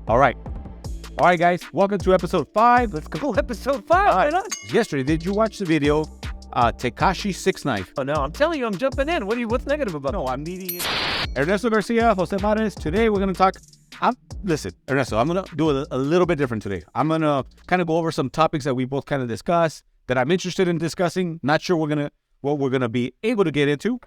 All right, guys. Welcome to episode 5. Let's go. Episode 5. Yesterday, did you watch the video? Tekashi 6'9". Oh no, I'm telling you, I'm jumping in. What's negative about? No, I'm needing it. Ernesto Garcia, Jose Mares. Today we're gonna talk. Listen, Ernesto, I'm gonna do a little bit different today. I'm gonna kind of go over some topics that we both kind of discussed that I'm interested in discussing. Not sure what we're gonna be able to get into.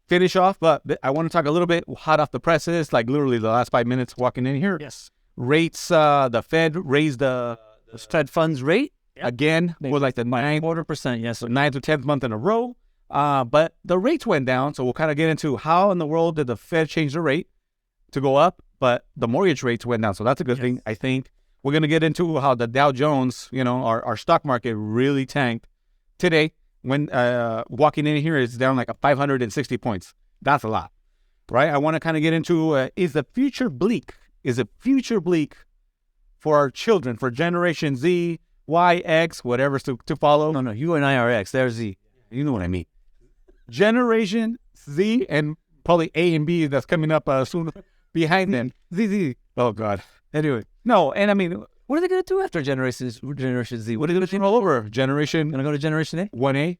Finish off, but I want to talk a little bit hot off the presses, like literally the last 5 minutes walking in here. Yes. Rates. The Fed raised the Fed funds rate again with like the 9.25%. Yes. So 9th or 10th month in a row. But the rates went down, so we'll kind of get into how in the world did the Fed change the rate to go up, but the mortgage rates went down, so that's a good thing. I think we're going to get into how the Dow Jones, our stock market really tanked today. When walking in here, it's down like a 560 points. That's a lot, right? I want to kind of get into, is the future bleak? Is it future bleak for our children, for Generation Z, Y, X, whatever's to follow? No, you and I are X. There's Z. You know what I mean. Generation Z and probably A and B that's coming up soon behind them. Z. Oh, God. Anyway. No, and I mean, What are they going to do after Generation Z? What are they going to do? all over. Generation Going to go to Generation A? 1A.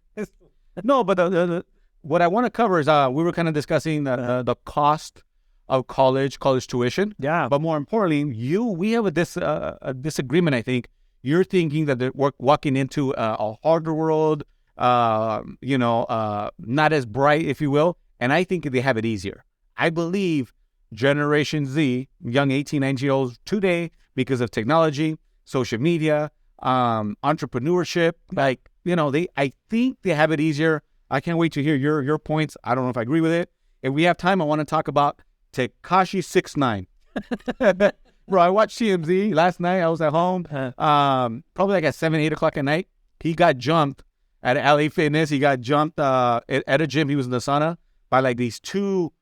No, but what I want to cover is we were kind of discussing the cost of college tuition. Yeah. But more importantly, we have a disagreement, I think. You're thinking that we're walking into a harder world, not as bright, if you will. And I think they have it easier. I believe Generation Z, young 18, 19-year-olds today, because of technology, social media, entrepreneurship, I think they have it easier. I can't wait to hear your points. I don't know if I agree with it. If we have time, I want to talk about Tekashi 6'9". Bro, I watched TMZ last night. I was at home, probably like at 7, 8 o'clock at night. He got jumped at LA Fitness. He got jumped at a gym. He was in the sauna by like these two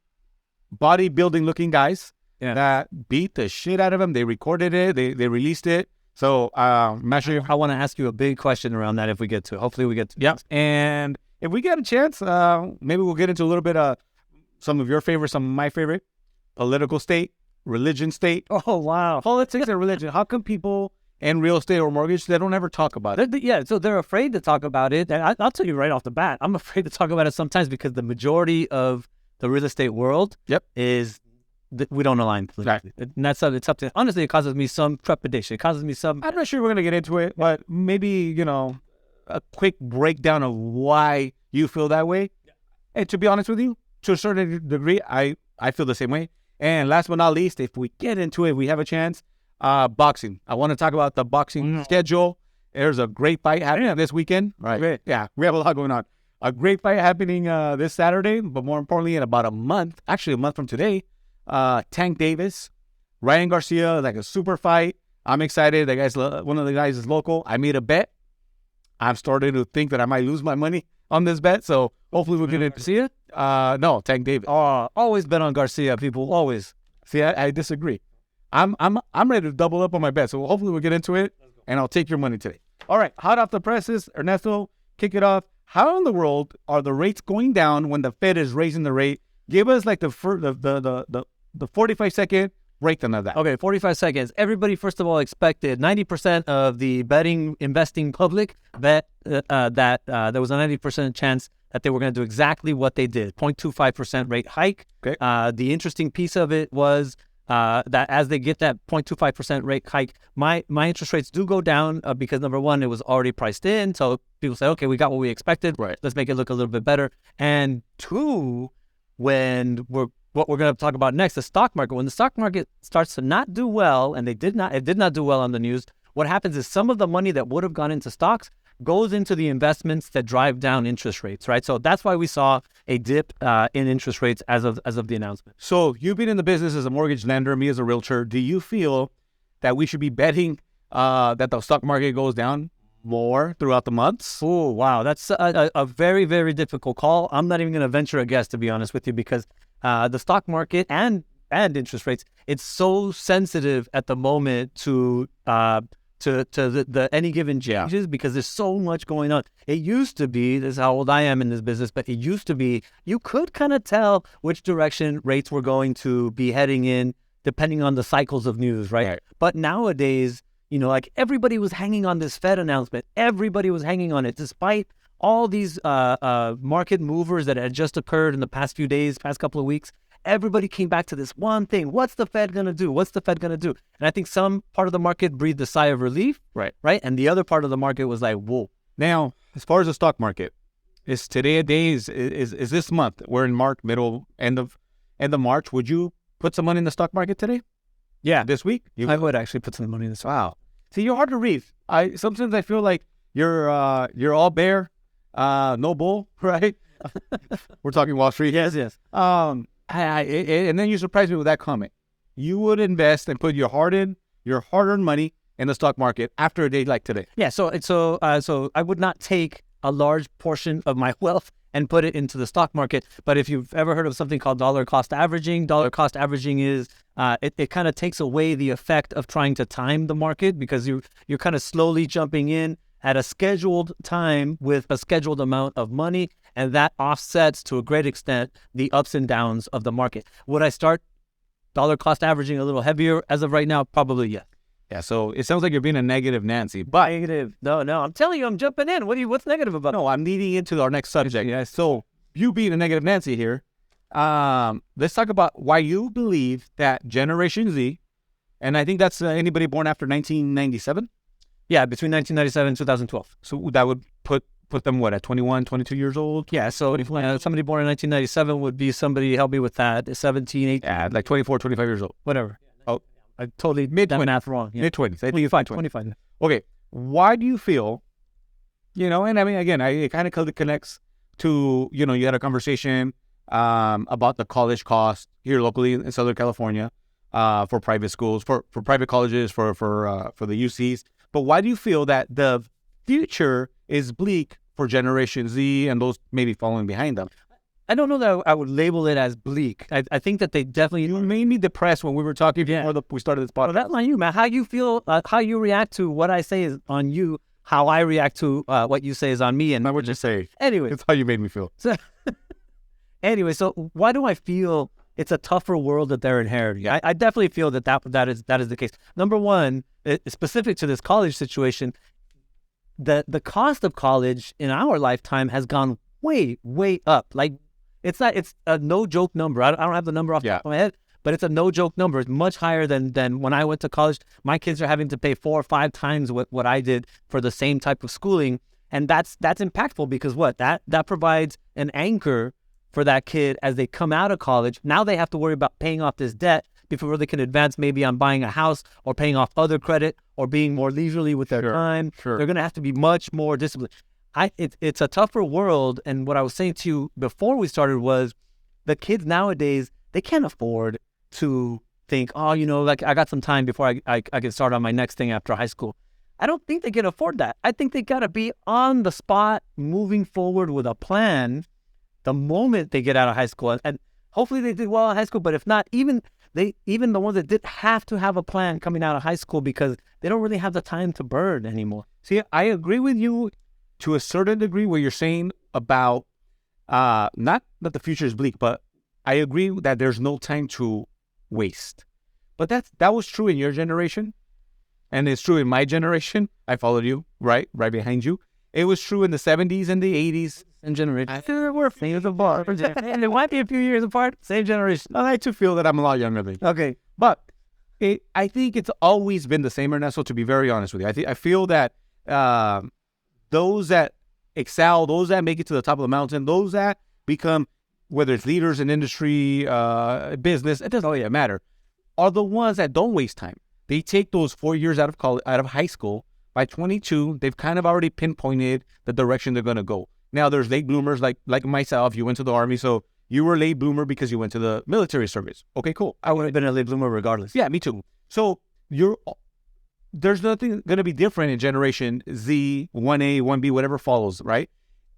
bodybuilding looking guys that beat the shit out of him. They recorded it. They released it. So I'm not sure. I want to ask you a big question around that if we get to it. Hopefully we get to it. Yeah. And if we get a chance, maybe we'll get into a little bit of some of your favorite, some of my favorite. Political state, religion state. Oh, wow. Politics and religion. How come people in real estate or mortgage, they don't ever talk about it? So they're afraid to talk about it. And I'll tell you right off the bat, I'm afraid to talk about it sometimes because the majority of the real estate world is we don't align politically. Right. And it's up to, honestly, it causes me some trepidation. It causes me some. I'm not sure we're going to get into it, but maybe, a quick breakdown of why you feel that way. Yeah. And to be honest with you, to a certain degree, I feel the same way. And last but not least, if we get into it, we have a chance, boxing. I want to talk about the boxing schedule. There's a great fight happening this weekend. Right. Great. Yeah, we have a lot going on. A great fight happening this Saturday, but more importantly, in about a month from today, Tank Davis, Ryan Garcia, like a super fight. I'm excited. The guy's one of the guys is local. I made a bet. I'm starting to think that I might lose my money on this bet, so hopefully we'll get it. See it? No, Tank Davis. Oh, always bet on Garcia, people. Always. See, I disagree. I'm ready to double up on my bet, so hopefully we'll get into it, and I'll take your money today. All right, hot off the presses, Ernesto, kick it off. How in the world are the rates going down when the Fed is raising the rate? Give us like the 45-second breakdown of that. Okay, 45 seconds. Everybody, first of all, expected 90% of the investing public bet that there was a 90% chance that they were going to do exactly what they did, 0.25% rate hike. Okay. The interesting piece of it was that as they get that 0.25% rate hike, my interest rates do go down because, number one, it was already priced in. So people say, okay, we got what we expected. Right. Let's make it look a little bit better. And two, what we're going to talk about next, the stock market. When the stock market starts to not do well, and it did not do well on the news, what happens is some of the money that would have gone into stocks goes into the investments that drive down interest rates, right? So that's why we saw a dip in interest rates as of the announcement. So you've been in the business as a mortgage lender, me as a realtor. Do you feel that we should be betting that the stock market goes down more throughout the months? Oh, wow. That's a very, very difficult call. I'm not even going to venture a guess, to be honest with you, because the stock market and interest rates, it's so sensitive at the moment to the any given changes because there's so much going on. It used to be, this is how old I am in this business, but it used to be you could kind of tell which direction rates were going to be heading in depending on the cycles of news, right? But nowadays, like everybody was hanging on this Fed announcement. Everybody was hanging on it, despite all these market movers that had just occurred in the past few days, past couple of weeks. Everybody came back to this one thing. What's the Fed going to do? What's the Fed going to do? And I think some part of the market breathed a sigh of relief. Right. And the other part of the market was like, whoa. Now, as far as the stock market, is today a day, is this month? We're in March, end of March. Would you put some money in the stock market today? Yeah. This week? I would actually put some money in this. Wow. See, you're hard to read. Sometimes I feel like you're all bear, no bull, right? We're talking Wall Street. Yes. And then you surprised me with that comment. You would invest and put your hard-earned money in the stock market after a day like today. Yeah. So I would not take a large portion of my wealth and put it into the stock market. But if you've ever heard of something called dollar cost averaging is it kind of takes away the effect of trying to time the market, because you're kind of slowly jumping in at a scheduled time with a scheduled amount of money, and that offsets to a great extent the ups and downs of the market. Would I start dollar cost averaging a little heavier as of right now? Probably yes. Yeah, so it sounds like you're being a negative Nancy. But negative. No, I'm telling you, I'm jumping in. What's negative about it? No, I'm leading into our next subject. Yeah, so you being a negative Nancy here, let's talk about why you believe that Generation Z, and I think that's anybody born after 1997? Yeah, between 1997 and 2012. So that would put them, what, at 21, 22 years old? Yeah, so somebody born in 1997 would be somebody, help me with that, 17, 18. Yeah, like 24, 25 years old. Whatever. Oh, I totally made that math wrong. Yeah. Mid-20s. I think you're fine. 25. Okay, why do you feel, and I mean, again, it kind of connects to, you had a conversation about the college cost here locally in Southern California for private schools, for private colleges, for the UCs. But why do you feel that the future is bleak for Generation Z and those maybe following behind them? I don't know that I would label it as bleak. I think that they definitely... You made me depressed when we were talking before we started this podcast. Well, that's on you, man. How you feel, how you react to what I say is on you. How I react to what you say is on me. And what you say. Anyway. That's how you made me feel. Anyway, so why do I feel it's a tougher world that they're inheriting? I definitely feel that is the case. Number one, specific to this college situation, the cost of college in our lifetime has gone way, way up. Like, it's a no joke number. I don't have the number off the top of my head, but it's a no joke number. It's much higher than when I went to college. My kids are having to pay 4 or 5 times what I did for the same type of schooling. And that's impactful, because that provides an anchor for that kid as they come out of college. Now they have to worry about paying off this debt before they can advance maybe on buying a house or paying off other credit or being more leisurely with their time. Sure. They're going to have to be much more disciplined. It's a tougher world. And what I was saying to you before we started was the kids nowadays, they can't afford to think, like I got some time before I can start on my next thing after high school. I don't think they can afford that. I think they got to be on the spot, moving forward with a plan the moment they get out of high school. And hopefully they did well in high school, but if not, even the ones that did have to have a plan coming out of high school, because they don't really have the time to burn anymore. See, I agree with you to a certain degree where you're saying about not that the future is bleak, but I agree that there's no time to waste. But that was true in your generation, and it's true in my generation. I followed you, right behind you. It was true in the 70s and the 80s. Same generation. We're years apart. And it might be a few years apart. Same generation. I like to feel that I'm a lot younger than you. Okay. But I think it's always been the same, Ernesto, to be very honest with you. I feel that those that excel, those that make it to the top of the mountain, those that become, whether it's leaders in industry, business, it doesn't really matter, are the ones that don't waste time. They take those 4 years out of college, out of high school. By 22, they've kind of already pinpointed the direction they're going to go. Now, there's late bloomers like myself. You went to the Army, so you were a late bloomer because you went to the military service. Okay, cool. I would have been a late bloomer regardless. Yeah, me too. So there's nothing going to be different in Generation Z, 1A, 1B, whatever follows, right?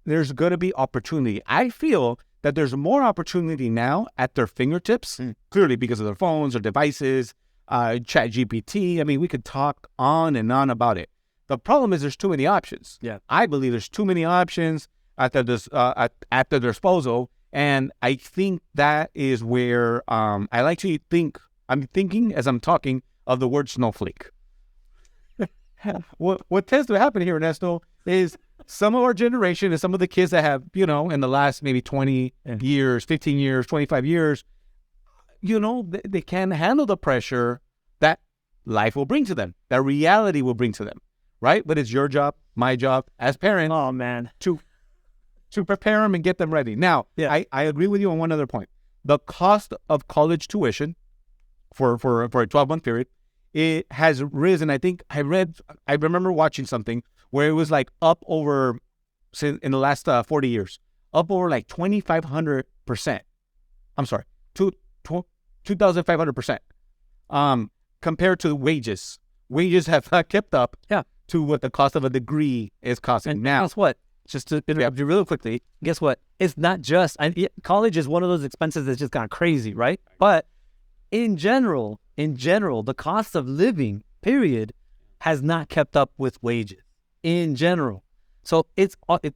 There's going to be opportunity. I feel that there's more opportunity now at their fingertips, clearly because of their phones or devices, Chat GPT. I mean, we could talk on and on about it. The problem is there's too many options. Yeah, I believe there's too many options at their disposal, and I think that is where I like to think I'm thinking as I'm talking of the word snowflake. What tends to happen here, Ernesto, is some of our generation and some of the kids that have, in the last maybe 20 years, 15 years, 25 years, they can't handle the pressure that life will bring to them, that reality will bring to them, right? But it's your job, my job as parents. Oh, man. To prepare them and get them ready. Now, I agree with you on one other point. The cost of college tuition for a 12-month period, it has risen. I think I remember watching something where it was like up over, in the last 40 years, up over like 2,500%. I'm sorry, 2,500%. Compared to wages. Wages have not kept up to what the cost of a degree is costing. And now, guess what? Just to interrupt you real quickly, guess what? It's not just, college is one of those expenses that's just gone crazy, right? But in general, the cost of living, period, has not kept up with wages in general. So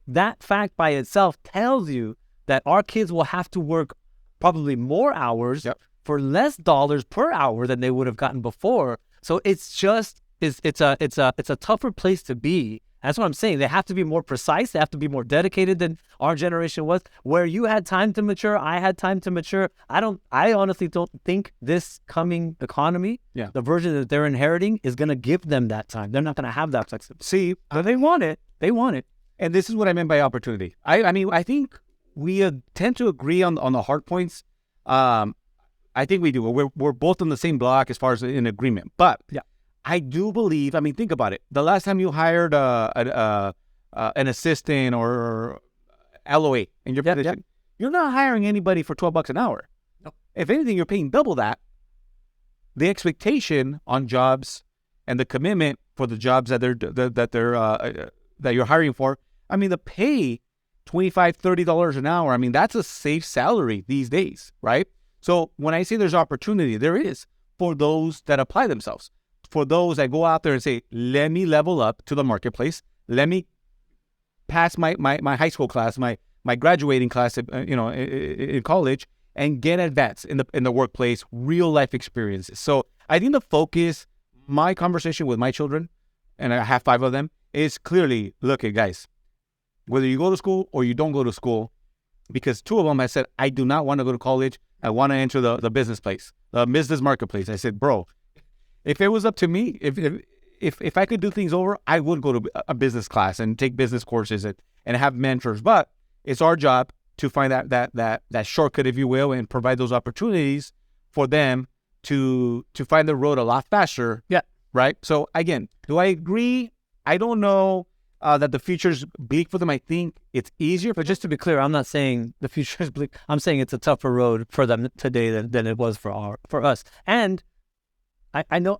that fact by itself tells you that our kids will have to work probably more hours for less dollars per hour than they would have gotten before. So it's a tougher place to be. That's what I'm saying. They have to be more precise. They have to be more dedicated than our generation was. Where you had time to mature, I had time to mature. I honestly don't think this coming economy, the version that they're inheriting, is going to give them that time. They're not going to have that flexibility. See, but they want it. They want it. And this is what I meant by opportunity. I mean, I think we tend to agree on the hard points. I think we do. We're both on the same block as far as in agreement. But I do believe, I mean, think about it. The last time you hired an assistant or LOA in your position, you're not hiring anybody for $12 an hour. No. If anything, you're paying double that. The expectation on jobs and the commitment for the jobs that you're hiring for, I mean, the pay $25, $30 an hour. I mean, that's a safe salary these days, right? So when I say there's opportunity, there is for those that apply themselves. For those that go out there and say, let me level up to the marketplace, let me pass my high school class, my graduating class, in college, and get advanced in the workplace, real life experiences. So I think the focus, my conversation with my children, and I have 5 of them, is clearly, look, guys, whether you go to school or you don't go to school, because 2 of them, I said, I do not want to go to college. I want to enter the business place, the business marketplace. I said, bro, if it was up to me, if I could do things over, I would go to a business class and take business courses and have mentors. But it's our job to find that shortcut, if you will, and provide those opportunities for them to find the road a lot faster. Yeah. Right. So again, do I agree? I don't know that the future's bleak for them. I think it's easier. But just to be clear, I'm not saying the future is bleak. I'm saying it's a tougher road for them today than it was for us. And I know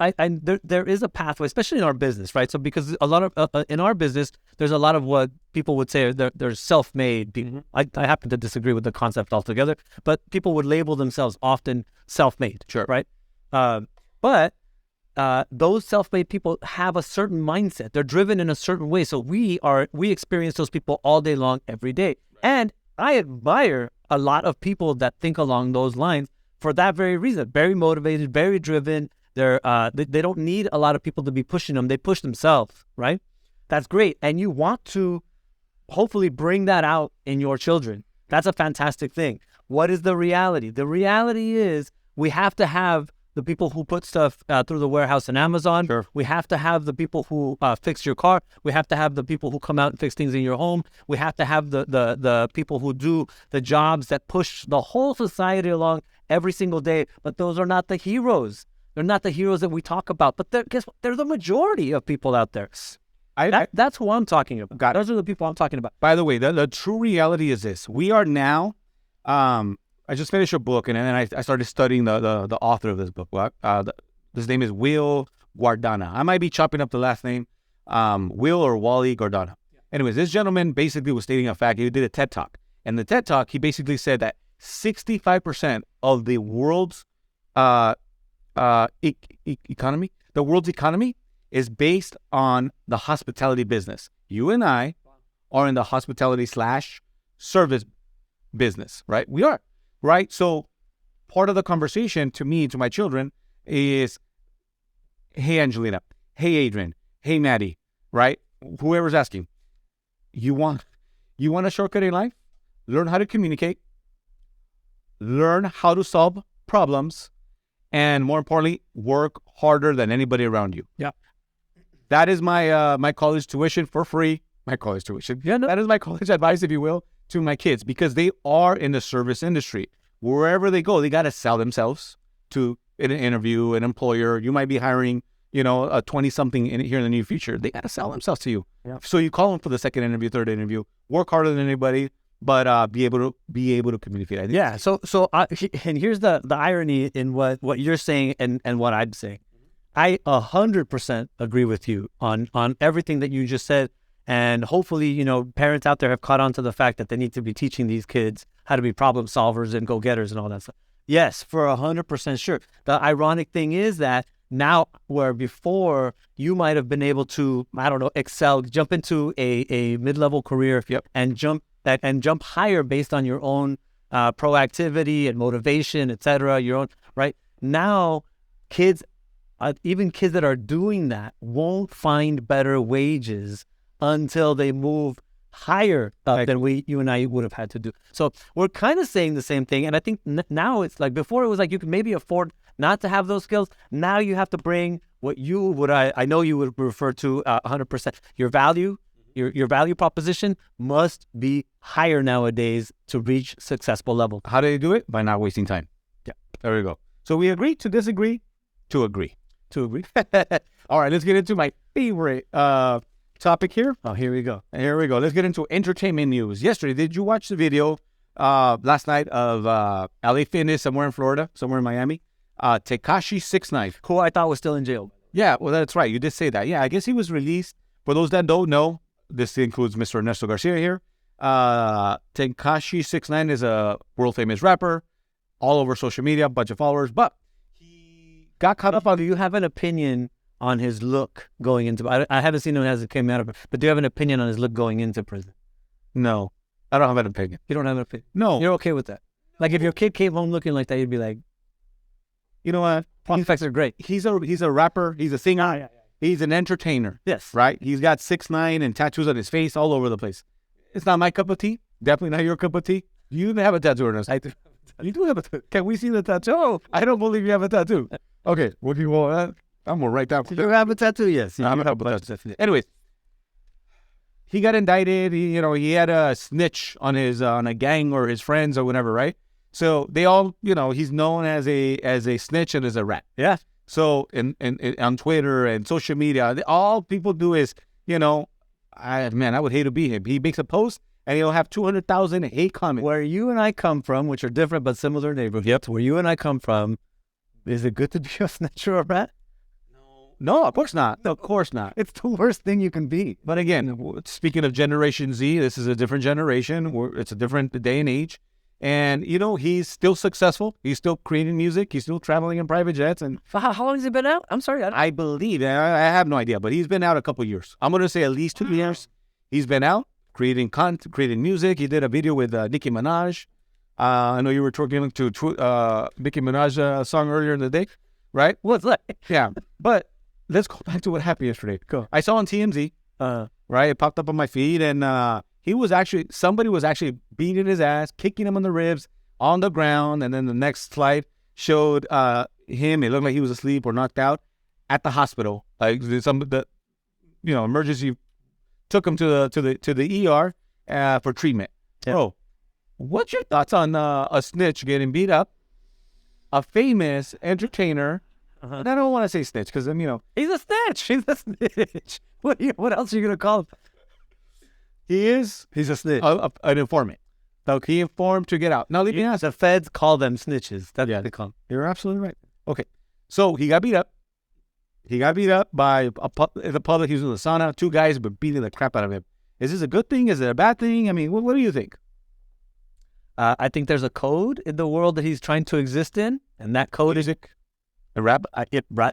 there is a pathway, especially in our business, right? So because a lot of in our business, there's a lot of what people would say they're self-made people. I happen to disagree with the concept altogether, but people would label themselves often self-made, right? But those self-made people have a certain mindset. They're driven in a certain way. So we experience those people all day long, every day. And I admire a lot of people that think along those lines for that very reason. Very motivated, very driven. They don't need a lot of people to be pushing them. They push themselves, right? That's great. And you want to hopefully bring that out in your children. That's a fantastic thing. What is the reality? The reality is we have to have the people who put stuff through the warehouse in Amazon. Sure. We have to have the people who fix your car. We have to have the people who come out and fix things in your home. We have to have the people who do the jobs that push the whole society along every single day. But those are not the heroes. They're not the heroes that we talk about. But guess what? They're the majority of people out there. That's who I'm talking about. Those are the people I'm talking about. By the way, the true reality is this. We are now, I just finished a book, and then I started studying the author of this book. His name is Will Guardana. I might be chopping up the last name, Will or Wally Guardana. Yeah. Anyways, this gentleman basically was stating a fact. He did a TED Talk. And the TED Talk, he basically said that 65% of the world's economy, the world's economy is based on the hospitality business. You and I are in the hospitality / service business, right? We are, right? So part of the conversation to me, to my children, is, hey, Angelina, hey, Adrian, hey, Maddie, right? Whoever's asking, you want a shortcut in life? Learn how to communicate, learn how to solve problems, and more importantly, work harder than anybody around you. Yeah. That is my my college tuition for free. My college tuition. Yeah, no. That is my college advice, if you will, to my kids, because they are in the service industry. Wherever they go, they got to sell themselves to an interview, an employer. You might be hiring, a 20-something here in the near future. They got to sell themselves to you. Yeah. So you call them for the second interview, third interview. Work harder than anybody, but be able to communicate. I think. Yeah. And here's the irony in what you're saying and what I'm saying. I 100% agree with you on everything that you just said. And hopefully, parents out there have caught on to the fact that they need to be teaching these kids how to be problem solvers and go-getters and all that stuff. Yes, for 100% sure. The ironic thing is that now, where before you might have been able to, excel, jump into a mid-level career and jump higher based on your own proactivity and motivation, etc. Your own, right? Now, even kids that are doing that won't find better wages until they move higher than you and I would have had to do. So we're kind of saying the same thing. And I think now it's like, before it was like you could maybe afford not to have those skills. Now you have to bring what I know you would refer to 100%. Your value, your value proposition must be higher nowadays to reach successful level. How do they do it? By not wasting time. Yeah. There we go. So we agree to disagree to agree. To agree. All right, let's get into my favorite topic here. Oh, here we go. Let's get into entertainment news. Yesterday, did you watch the video last night of LA Fitness somewhere in Florida, somewhere in Miami? Tekashi 6ix9ine, who I thought was still in jail. Yeah, well, that's right. You did say that. Yeah, I guess he was released. For those that don't know, this includes Mr. Ernesto Garcia here. Tekashi 6ix9ine is a world famous rapper, all over social media, a bunch of followers, but he got caught up on. Do you have an opinion on his look going into? I haven't seen him as it came out of it, but do you have an opinion on his look going into prison? No, I don't have an opinion. You don't have an opinion? No. You're okay with that? Like if your kid came home looking like that, you'd be like, you know what? Prospects are great. He's a rapper. He's a singer. Yeah. He's an entertainer. Yes. Right? He's got 6ix9ine and tattoos on his face all over the place. It's not my cup of tea. Definitely not your cup of tea. You even have a tattoo, Ernest. I do. You do have a tattoo. Can we see the tattoo? Oh, I don't believe you have a tattoo. Okay. What do you want? I'm going to write down. Do you have a tattoo? Yes. I'm going to have a tattoo. Anyways, he got indicted. He had a snitch on on a gang or his friends or whatever, right? So they all, he's known as a snitch and as a rat. Yeah. So on Twitter and social media, all people do is, I would hate to be him. He makes a post and he'll have 200,000 hate comments. Where you and I come from, which are different but similar neighborhoods. Yep. Where you and I come from, is it good to be a snitch or a rat? No, of course not. No, of course not. It's the worst thing you can be. But again, speaking of Generation Z, this is a different generation. It's a different day and age. And, he's still successful. He's still creating music. He's still traveling in private jets. And how long has he been out? I'm sorry. I believe, I have no idea, but he's been out a couple of years. I'm going to say at least 2 years. He's been out creating content, creating music. He did a video with Nicki Minaj. I know you were talking to Nicki Minaj song earlier in the day, right? What's that? Yeah. But let's go back to what happened yesterday. Go. I saw on TMZ, right? It popped up on my feed, and somebody was actually beating his ass, kicking him on the ribs on the ground, and then the next slide showed him. It looked like he was asleep or knocked out at the hospital. Like emergency took him to the ER for treatment. Yeah. Bro, what's your thoughts on a snitch getting beat up? A famous entertainer. And I don't want to say snitch because he's a snitch. He's a snitch. What else are you gonna call him? He's a snitch. An informant. So he informed to get out. Now, let me ask. The feds call them snitches. That's what they call them. You're absolutely right. Okay. So he got beat up. He got beat up by the public. He was in the sauna. 2 guys were beating the crap out of him. Is this a good thing? Is it a bad thing? I mean, what do you think? I think there's a code in the world that he's trying to exist in. And that code is rap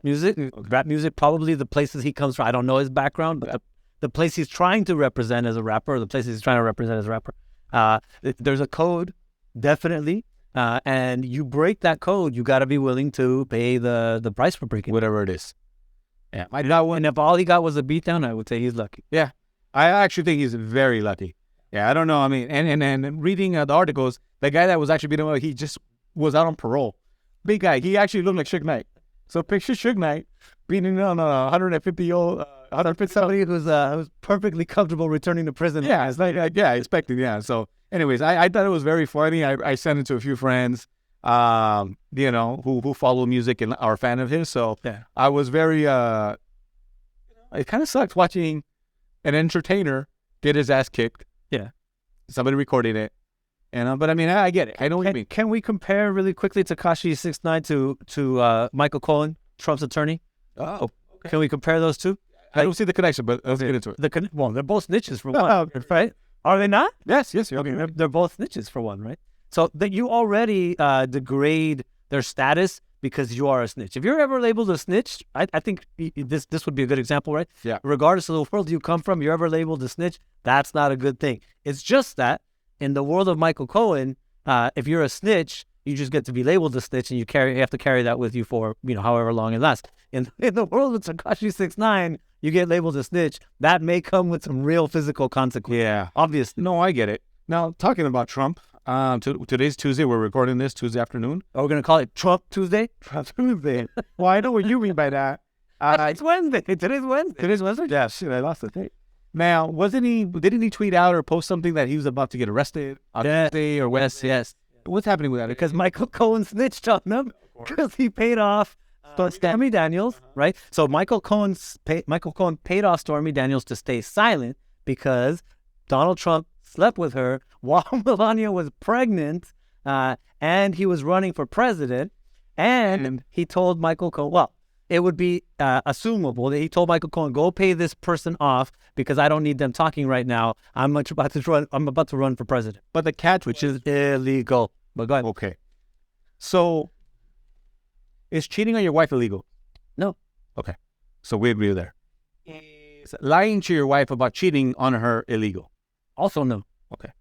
music. Okay. Rap music, probably the places he comes from. I don't know his background, but the place he's trying to represent as a rapper, or the places he's trying to represent as a rapper. There's a code, definitely. and you break that code, you got to be willing to pay the price for breaking whatever it is. Yeah. And if all he got was a beatdown, I would say he's lucky. Yeah. I actually think he's very lucky. Yeah, I don't know. I mean, and reading the articles, the guy that was actually beaten up, he just was out on parole. Big guy. He actually looked like Suge Knight. So picture Suge Knight beating on a 150-year-old, 150 Somebody who's perfectly comfortable returning to prison. Yeah, it's like yeah, expected. Yeah. So, anyways, I thought it was very funny. I sent it to a few friends, you know, who follow music and are a fan of his. So yeah. I was very it kind of sucks watching an entertainer get his ass kicked. Yeah. Somebody recording it. And but I mean, I get it. I know what you mean. Can we compare really quickly Tekashi 6ix9ine to Michael Cohen, Trump's attorney? Oh, okay. Can we compare those two? I don't see the connection, but let's get into it. Well, they're both snitches for one, right? Are they not? Yes. Okay, they're both snitches for one, right? So that you already degrade their status because you are a snitch. If you're ever labeled a snitch, I think this would be a good example, right? Yeah. Regardless of the world you come from, you're ever labeled a snitch, that's not a good thing. It's just that in the world of Michael Cohen, if you're a snitch, you just get to be labeled a snitch, and you have to carry that with you for however long it lasts. In the world of Tekashi 6ix9ine, you get labeled a snitch. That may come with some real physical consequences. Yeah, obviously. No, I get it. Now, talking about Trump, today's Tuesday. We're recording this Tuesday afternoon. Oh, we're gonna call it Trump Tuesday. Trump Tuesday. Well, I know what you mean by that. It's Wednesday. Today's Wednesday. Today's Wednesday. Yeah, shit, I lost the date. Now, didn't he tweet out or post something that he was about to get arrested on Tuesday or Wednesday? Yes. What's happening with that? Because Michael Cohen snitched on him because he paid off Stormy Daniels, right? So Michael Cohen paid off Stormy Daniels to stay silent because Donald Trump slept with her while Melania was pregnant, and he was running for president, and he told Michael Cohen, well, it would be assumable that he told Michael Cohen, go pay this person off because I don't need them talking right now. I'm about to run for president. But the catch, which is illegal. But go ahead. Okay. So, is cheating on your wife illegal? No. Okay. So we agree there. Is lying to your wife about cheating on her illegal? Also no. Okay.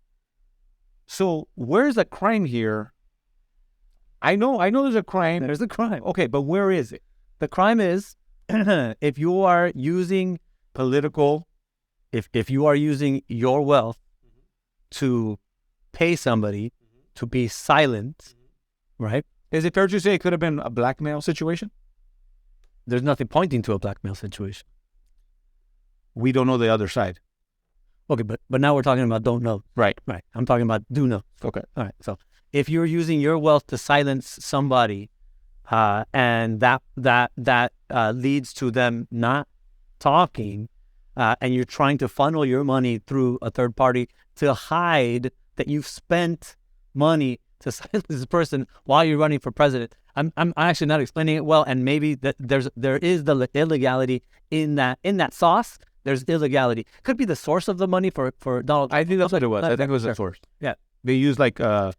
So where's the crime here? I know there's a crime. There's a crime. Okay, but where is it? The crime is if you are using political, if you are using your wealth to pay somebody to be silent, right? Is it fair to say it could have been a blackmail situation? There's nothing pointing to a blackmail situation. We don't know the other side. Okay, but now we're talking about don't know. Right. I'm talking about do know. Okay. All right. So if you're using your wealth to silence somebody, and that leads to them not talking, and you're trying to funnel your money through a third party to hide that you've spent money to silence this person while you're running for president. I'm actually not explaining it well, and maybe that there is the illegality in that sauce. There's illegality. Could be the source of the money for Donald. I think that's what it was. I think it was the source. Yeah, they used like a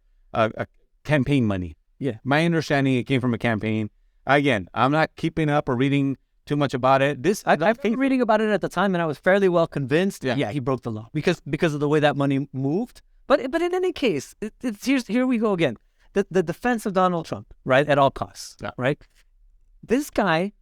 campaign money. Yeah, my understanding, it came from a campaign. Again, I'm not keeping up or reading too much about it. I've been reading about it at the time, and I was fairly well convinced. Yeah, he broke the law because of the way that money moved. But in any case, here we go again. The defense of Donald Trump, right, at all costs, right? This guy,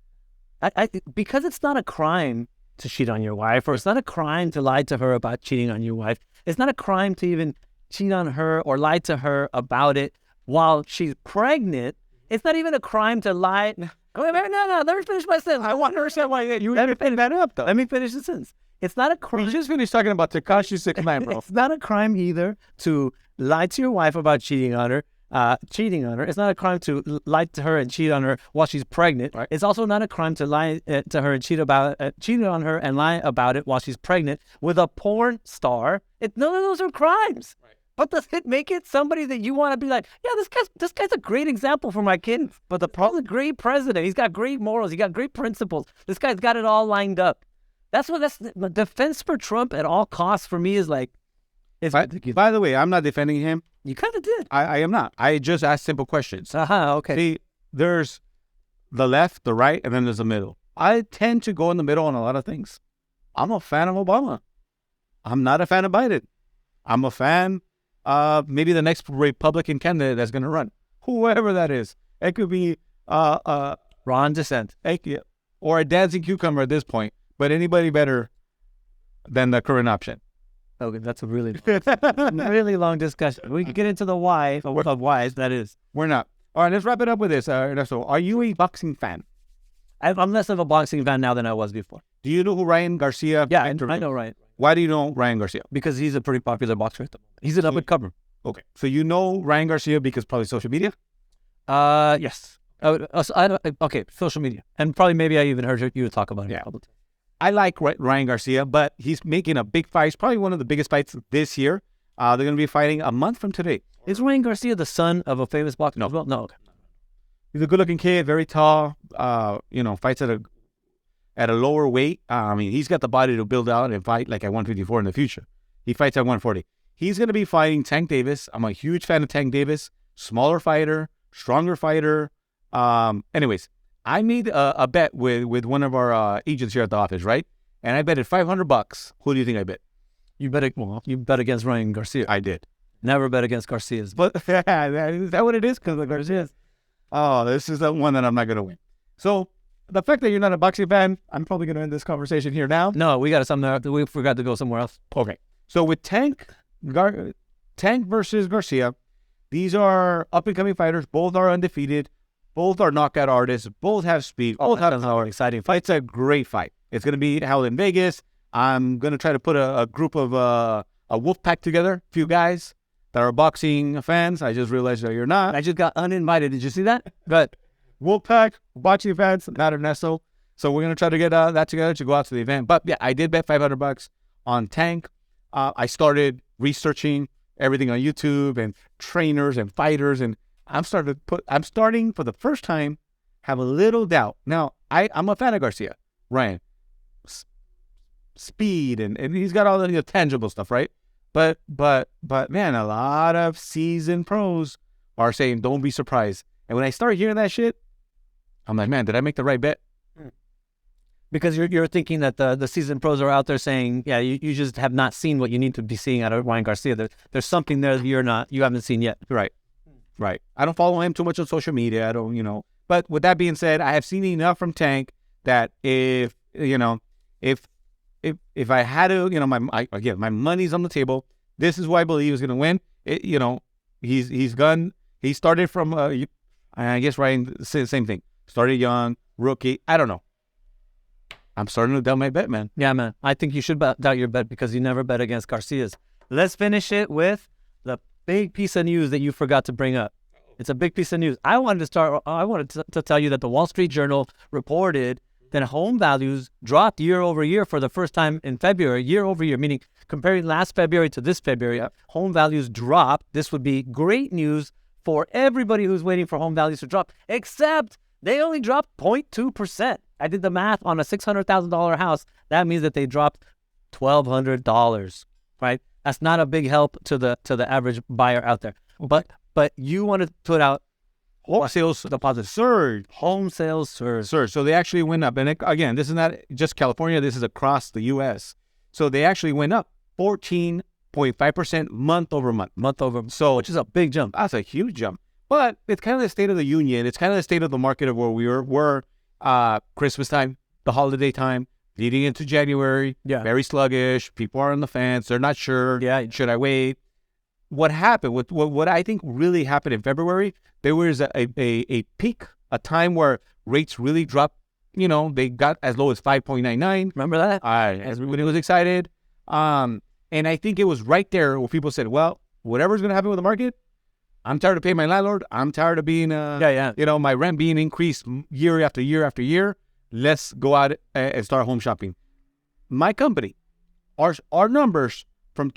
because it's not a crime to cheat on your wife, or it's not a crime to lie to her about cheating on your wife. It's not a crime to even cheat on her or lie to her about it while she's pregnant. It's not even a crime to lie. No, let me finish my sentence. I want to understand why you finish that up, though. Let me finish the sentence. It's not a crime. We just finished talking about Tekashi 6ix9ine, bro. It's not a crime either to lie to your wife about cheating on her. It's not a crime to lie to her and cheat on her while she's pregnant. Right. It's also not a crime to lie to her and cheat on her and lie about it while she's pregnant with a porn star. None of those are crimes. Right. But does it make it somebody that you want to be like, yeah, this guy's a great example for my kid. But the problem, great president. He's got great morals. He got great principles. This guy's got it all lined up. That's the defense for Trump at all costs for me is like. By the way, I'm not defending him. You kind of did. I am not. I just asked simple questions. Okay. See, there's the left, the right, and then there's the middle. I tend to go in the middle on a lot of things. I'm a fan of Obama. I'm not a fan of Biden. I'm a fan maybe the next Republican candidate that's going to run, whoever that is. It could be Ron DeSantis, or a dancing cucumber at this point, but anybody better than the current option. Okay, that's a really long discussion. We can get into the why of why that is. We're not. All right, let's wrap it up with this. Ernesto, are you a boxing fan? I'm less of a boxing fan now than I was before. Do you know who Ryan Garcia? Yeah, I know Ryan. Why do you know Ryan Garcia? Because he's a pretty popular boxer at the moment. He's an up-and-comer. Okay, so you know Ryan Garcia because probably social media? Yes. Okay, social media. And probably maybe I even heard you talk about it a couple times. I like Ryan Garcia, but he's making a big fight. It's probably one of the biggest fights this year. They're going to be fighting a month from today. Is Ryan Garcia the son of a famous boxer as well? No. Okay. He's a good-looking kid, very tall. Fights at a lower weight. I mean, he's got the body to build out and fight like at 154 in the future. He fights at 140. He's going to be fighting Tank Davis. I'm a huge fan of Tank Davis. Smaller fighter, stronger fighter. Anyways, I made a bet with one of our agents here at the office, right? And I betted $500. Who do you think I bet? You bet against Ryan Garcia. I did. Never bet against Garcia's. But is that what it is? Because of Garcia's? Oh, this is the one that I'm not going to win. So the fact that you're not a boxing fan, I'm probably going to end this conversation here now. No, we got something. We forgot to go somewhere else. Okay. So with Tank versus Garcia, these are up-and-coming fighters. Both are undefeated. Both are knockout artists. Both have speed. Both have power. Exciting fight. It's a great fight. It's going to be held in Vegas. I'm going to try to put a group of a wolf pack together, a few guys that are boxing fans. I just realized that you're not. I just got uninvited. Did you see that? But wolf pack, boxing fans, not Ernesto. So we're going to try to get that together to go out to the event. But yeah, I did bet $500 on Tank. I started researching everything on YouTube and trainers and fighters, and I'm starting for the first time have a little doubt. Now, I'm a fan of Garcia, Ryan. Speed and he's got all the tangible stuff, right? But man, a lot of seasoned pros are saying don't be surprised. And when I start hearing that shit, I'm like, man, did I make the right bet? Because you're thinking that the seasoned pros are out there saying, yeah, you just have not seen what you need to be seeing out of Ryan Garcia. There's something there that you haven't seen yet. Right. I don't follow him too much on social media. I don't, But with that being said, I have seen enough from Tank that if I had to, my money's on the table. This is who I believe is going to win. He started from, I guess Ryan, same thing. Started young, rookie. I don't know. I'm starting to doubt my bet, man. Yeah, man. I think you should doubt your bet because you never bet against Garcia's. Let's finish it with the big piece of news that you forgot to bring up. It's a big piece of news. I wanted to tell you that the Wall Street Journal reported that home values dropped year over year for the first time in February, year over year, meaning comparing last February to this February, home values dropped. This would be great news for everybody who's waiting for home values to drop, except they only dropped 0.2%. I did the math on a $600,000 house. That means that they dropped $1,200, right? That's not a big help to the average buyer out there. But you want to put out home sales deposit surge. Home sales surge. So they actually went up. And again, this is not just California. This is across the U.S. So they actually went up 14.5% month over month. So which is a big jump. That's a huge jump. But it's kind of the state of the union. It's kind of the state of the market of where we were Christmas time, the holiday time, leading into January. Yeah. Very sluggish. People are on the fence. They're not sure. Yeah. Should I wait? What happened? What I think really happened in February, there was a peak, a time where rates really dropped. They got as low as 5.99. Remember that? Everybody was excited. And I think it was right there where people said, well, whatever's going to happen with the market, I'm tired of paying my landlord. I'm tired of being, my rent being increased year after year after year. Let's go out and start home shopping. My company, our numbers from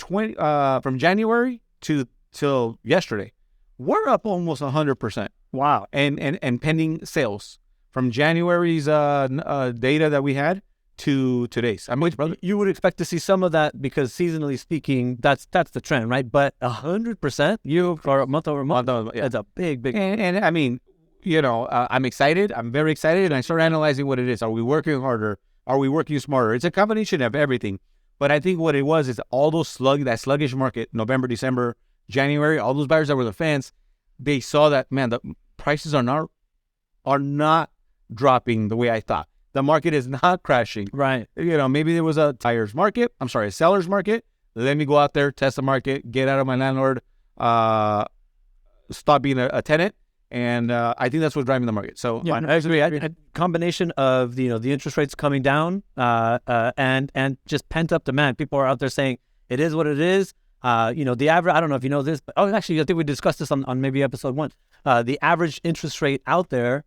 January till yesterday, we're up almost 100%. Wow. And pending sales from January's data that we had to today's. You would expect to see some of that because seasonally speaking, that's the trend, right? But 100% for month over month, it's a big. And I mean, I'm excited. I'm very excited. And I start analyzing what it is. Are we working harder? Are we working smarter? It's a combination of everything. But I think what it was is all those that sluggish market, November, December, January, all those buyers that were the fence, they saw that, man, the prices are not dropping the way I thought. The market is not crashing. Right. Maybe there was a seller's market. Let me go out there, test the market, get out of my landlord, stop being a tenant. And I think that's what's driving the market. So yeah, actually, a combination of the interest rates coming down and just pent up demand. People are out there saying it is what it is. The average. I don't know if you know this, but actually, I think we discussed this on maybe episode 1. The average interest rate out there,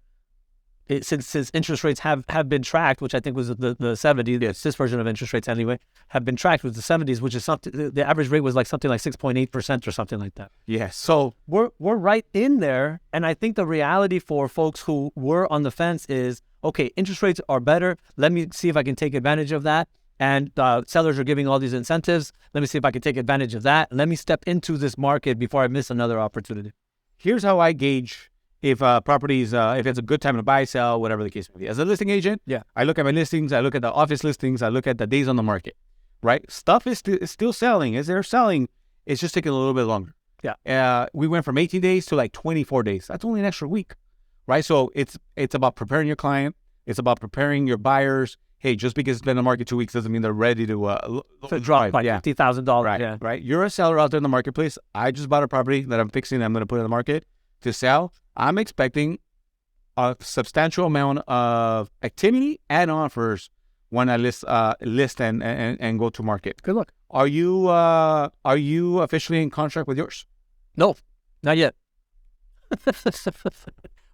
since interest rates have been tracked, which I think was the 70s, this version of interest rates anyway, have been tracked with the 70s, which is something. The average rate was like something like 6.8% or something like that. Yeah. So we're right in there, and I think the reality for folks who were on the fence is, okay, interest rates are better. Let me see if I can take advantage of that. And sellers are giving all these incentives. Let me see if I can take advantage of that. Let me step into this market before I miss another opportunity. Here's how I gauge if properties, if it's a good time to buy, sell, whatever the case may be. As a listing agent, I look at my listings, I look at the office listings, I look at the days on the market, right? Stuff is still selling. As they're selling, it's just taking a little bit longer. Yeah. We went from 18 days to like 24 days. That's only an extra week, right? So it's about preparing your client. It's about preparing your buyers. Hey, just because it's been on the market 2 weeks doesn't mean they're ready to drop like $50,000. Right, right. You're a seller out there in the marketplace. I just bought a property that I'm fixing. I'm going to put in the market to sell. I'm expecting a substantial amount of activity and offers when I list and go to market. Good luck. Are you officially in contract with yours? No, not yet.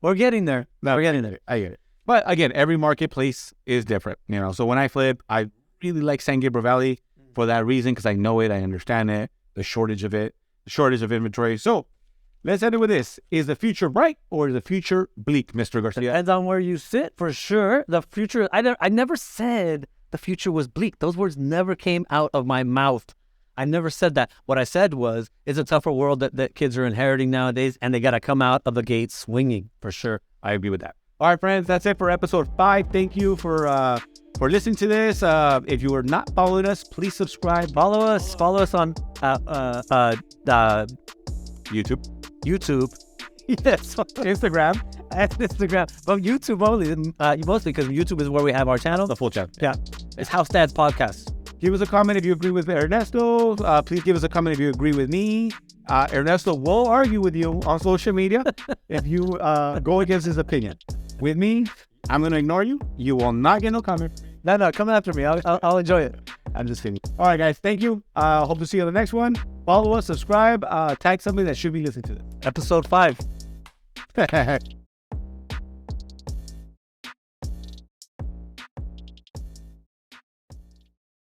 We're getting there. We're getting there. I get it. But again, every marketplace is different, So when I flip, I really like San Gabriel Valley for that reason, because I know it, I understand it, the shortage of inventory. So let's end it with this. Is the future bright or is the future bleak, Mr. Garcia? Depends on where you sit, for sure. The future, I never said the future was bleak. Those words never came out of my mouth. I never said that. What I said was, it's a tougher world that kids are inheriting nowadays, and they got to come out of the gate swinging, for sure. I agree with that. All right, friends, that's it for episode 5. Thank you for listening to this. If you are not following us, please subscribe. Follow us on YouTube. Yes, Instagram. But YouTube only, mostly because YouTube is where we have our channel. The full channel. Yeah. It's House Dads Podcast. Give us a comment if you agree with Ernesto. Please give us a comment if you agree with me. Ernesto will argue with you on social media if you go against his opinion. With me, I'm going to ignore you. You will not get no comment. No, come after me. I'll enjoy it. I'm just kidding. All right, guys. Thank you. Hope to see you on the next one. Follow us, subscribe, tag somebody that should be listening to this. Episode 5.